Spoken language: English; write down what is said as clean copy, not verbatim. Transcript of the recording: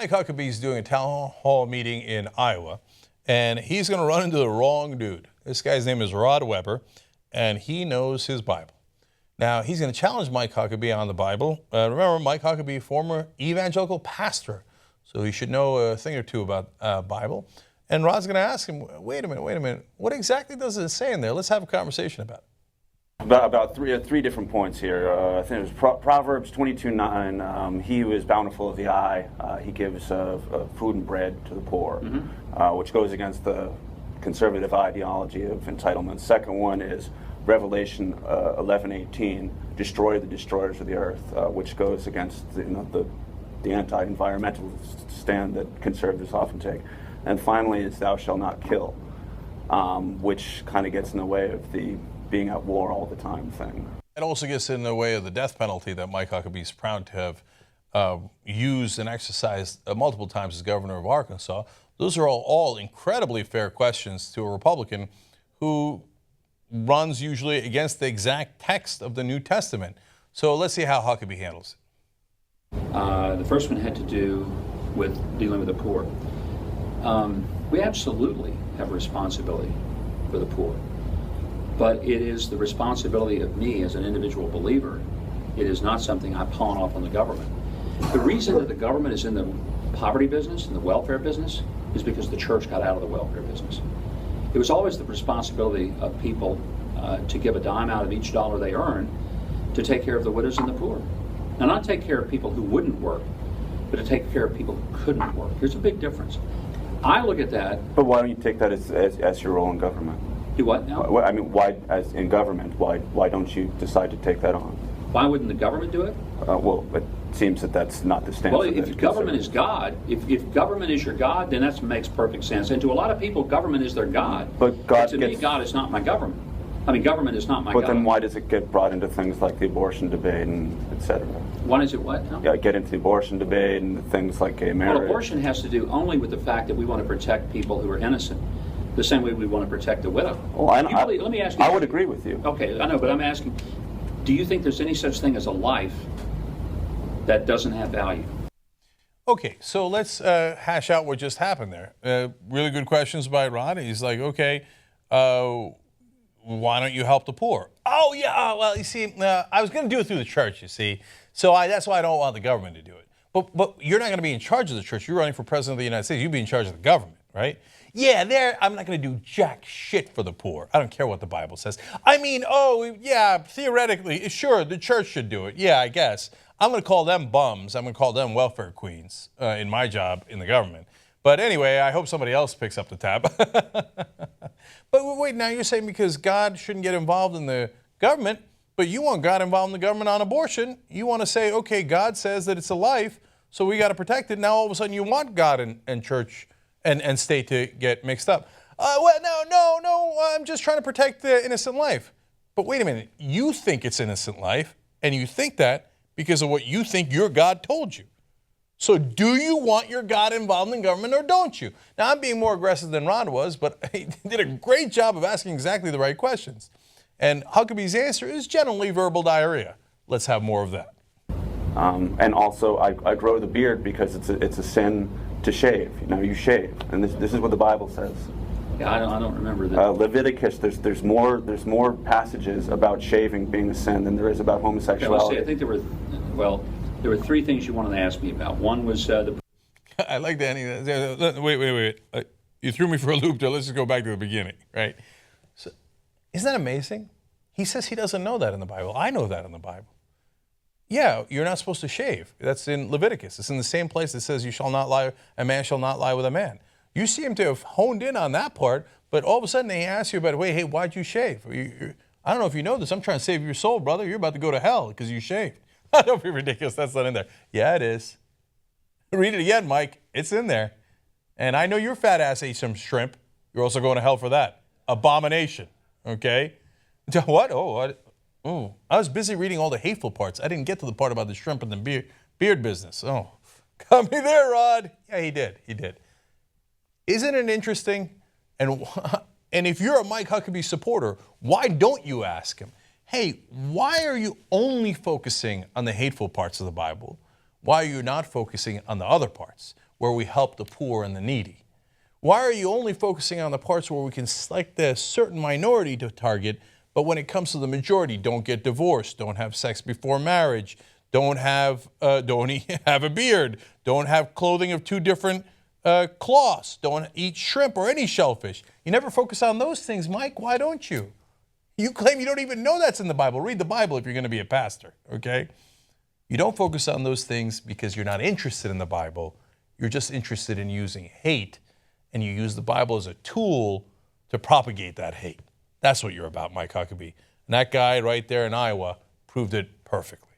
Mike Huckabee is doing a town hall meeting in Iowa, and he's going to run into the wrong dude. This guy's name is Rod Weber, and he knows his Bible. Now, he's going to challenge Mike Huckabee on the Bible. Remember, Mike Huckabee, former evangelical pastor, so he should know a thing or two about Bible. And Rod's going to ask him, wait a minute, what exactly does it say in there? Let's have a conversation about it. About three different points here. I think it was Proverbs 22:9. He who is bountiful of the eye, he gives food and bread to the poor, which goes against the conservative ideology of entitlement. Second one is Revelation 11:18, destroy the destroyers of the earth, which goes against the anti-environmental stand that conservatives often take. And finally is thou shalt not kill, which kind of gets in the way of the being at war all the time thing. It also gets in the way of the death penalty that Mike Huckabee is proud to have used and exercised multiple times as governor of Arkansas. Those are all incredibly fair questions to a Republican who runs usually against the exact text of the New Testament. So let's see how Huckabee handles it. The first one had to do with dealing with the poor. We absolutely have a responsibility for the poor. But it is the responsibility of me as an individual believer. It is not something I pawn off on the government. The reason that the government is in the poverty business and the welfare business is because the church got out of the welfare business. It was always the responsibility of people to give a dime out of each dollar they earn to take care of the widows and the poor. Now, not take care of people who wouldn't work, but to take care of people who couldn't work. There's a big difference. I look at that. But why don't you take that as your role in government? Do what now? I mean, why, as in government, why don't you decide to take that on? Why wouldn't the government do it? Well, it seems that that's not the stance. Well, if government is God, if government is your God, then that makes perfect sense. And to a lot of people, government is their God. But me, God is not my government. I mean, government is not my God. But then why does it get brought into things like the abortion debate and et cetera? Why is it what? No? Yeah, get into the abortion debate and things like gay marriage. Well, abortion has to do only with the fact that we want to protect people who are innocent, the same way we want to protect the widow. Well, let me ask you. I would agree with you. Okay, I know, but I'm asking, do you think there's any such thing as a life that doesn't have value? Okay, so let's hash out what just happened there. Really good questions by Rod. He's like, okay, why don't you help the poor? Oh, yeah, well, you see, I was going to do it through the church, you see. So that's why I don't want the government to do it. But you're not going to be in charge of the church. You're running for president of the United States. You'd be in charge of the government, right? Yeah, I'm not going to do jack shit for the poor. I don't care what the Bible says. I mean, oh, yeah, theoretically, sure, the church should do it. Yeah, I guess. I'm going to call them bums. I'm going to call them welfare queens in my job in the government. But anyway, I hope somebody else picks up the tab. But wait, now you're saying because God shouldn't get involved in the government, but you want God involved in the government on abortion. You want to say, okay, God says that it's a life, so we got to protect it. Now all of a sudden you want God and church and state to get mixed up. Well, no, I'm just trying to protect the innocent life. But wait a minute, you think it's innocent life, and you think that because of what you think your God told you. So do you want your God involved in government or don't you? Now, I'm being more aggressive than Rod was, but he did a great job of asking exactly the right questions. And Huckabee's answer is generally verbal diarrhea. Let's have more of that. And also, I grow the beard because it's a sin to shave. You know, you shave, and this is what the Bible says. Yeah, I don't remember that. Leviticus, there's more passages about shaving being a sin than there is about homosexuality. Okay, I think there were three things you wanted to ask me about. One was the. I like that. Wait. You threw me for a loop there. Let's just go back to the beginning, right? So, isn't that amazing? He says he doesn't know that in the Bible. I know that in the Bible. Yeah, you're not supposed to shave. That's in Leviticus. It's in the same place that says you shall not lie, a man shall not lie with a man. You seem to have honed in on that part, but all of a sudden they ask you about, wait, hey, why'd you shave? I don't know if you know this. I'm trying to save your soul, brother. You're about to go to hell because you shaved. Don't be ridiculous. That's not in there. Yeah, it is. Read it again, Mike. It's in there. And I know your fat ass ate some shrimp. You're also going to hell for that. Abomination. Okay? What? Oh, I was busy reading all the hateful parts. I didn't get to the part about the shrimp and the beard business. Oh, got me there, Rod. Yeah, he did. Isn't it interesting? And if you're a Mike Huckabee supporter, why don't you ask him, hey, why are you only focusing on the hateful parts of the Bible? Why are you not focusing on the other parts? where we help the poor and the needy? Why are you only focusing on the parts where we can select a certain minority to target, but when it comes to the majority, don't get divorced, don't have sex before marriage, don't have a beard, don't have clothing of two different cloths, don't eat shrimp or any shellfish? You never focus on those things, Mike. Why don't you? You claim you don't even know that's in the Bible. Read the Bible if you're going to be a pastor, okay? You don't focus on those things because you're not interested in the Bible. You're just interested in using hate, and you use the Bible as a tool to propagate that hate. That's what you're about, Mike Huckabee. And that guy right there in Iowa proved it perfectly.